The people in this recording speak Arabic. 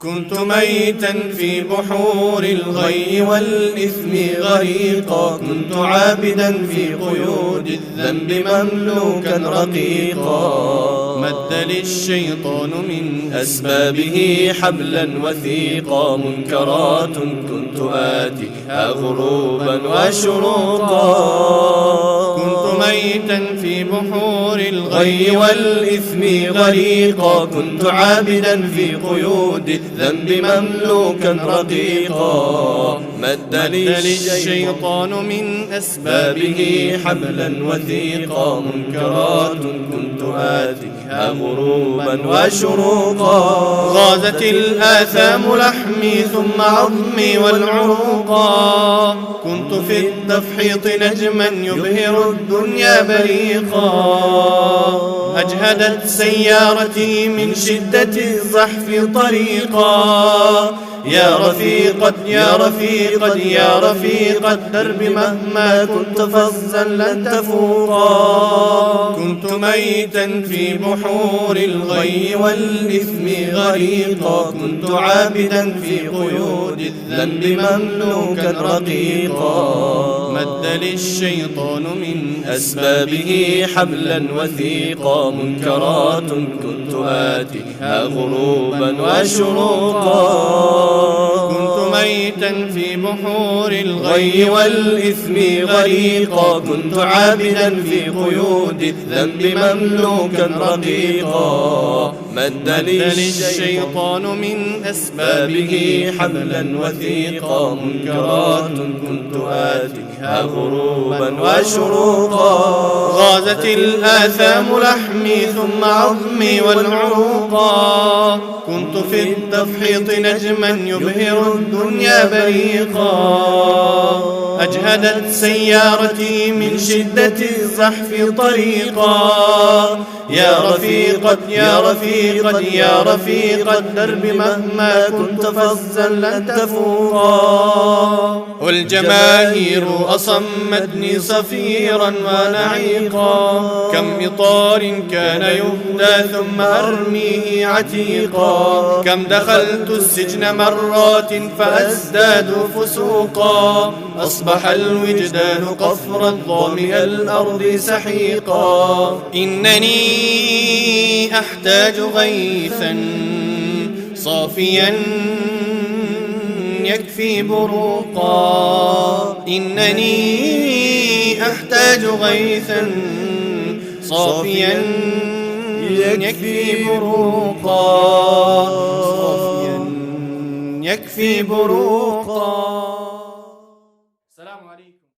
كنت ميتا في بحور الغي والإثم غريقا، كنت عابدا في قيود الذنب مملوكا رقيقا. مد للشيطان من أسبابه حبلا وثيقا، منكرات كنت آتيها غروبا وشروقا. كنت ميتا في بحور الغي والإثم غريقا، كنت عابدا في قيود الذنب مملوكا رقيقا. مد للشيطان من أسبابه حبلا وثيقا، منكرات كنت آتيها غروبا وشروقا. غازت الآثام لحمي ثم عظمي والعروقا، كنت في التفحيط نجما يبهر الدنيا بريقا. أجهدت سيارتي من شدة الزحف طريقا، يا رفيقا يا رفيقا يا رفيق الدرب مهما كنت فظا لن تفوقا. كنت ميتا في بحور الغي والإثم غريقا، كنت عابدا في قيود الذنب مملوكا رقيقا. مد للشيطان من أسبابه حبلا وثيقا، منكرات كنت آتيها غروبا وشروقا. كنت ميتا في بحور الغي والإثم غريقا، كنت عابدا في قيود الذنب مملوكا رقيقا. مد للشيطان من أسبابه حبلا وثيقا، منكرات كنت آتيها غروبا وشروقا. غازت الآثام لحمي ثم عظمي والعروقا، كنت في التفحيط نجما يبهر الدنيا بريقا. أجهدت سيارتي من شدة الزحف طريقا، يا رفيقا يا رفيقا يا رفيق الدرب مهما كنت فظا لن تفوقا. والجماهير أصمتني صفيرا ونعيقا، كم إطار كان يهدى ثم أرميه عتيقا. كم دخلت السجن مرات فأزداد فسوقا، أصبح الوجدان قفرا ظامئ الأرض سحيقا. إنني أحتاج غيثا صافيا يكفي بروقا، إنني أحتاج غيثا صافيا يكفي بروقا، صافيا يكفي بروقا. السلام عليكم.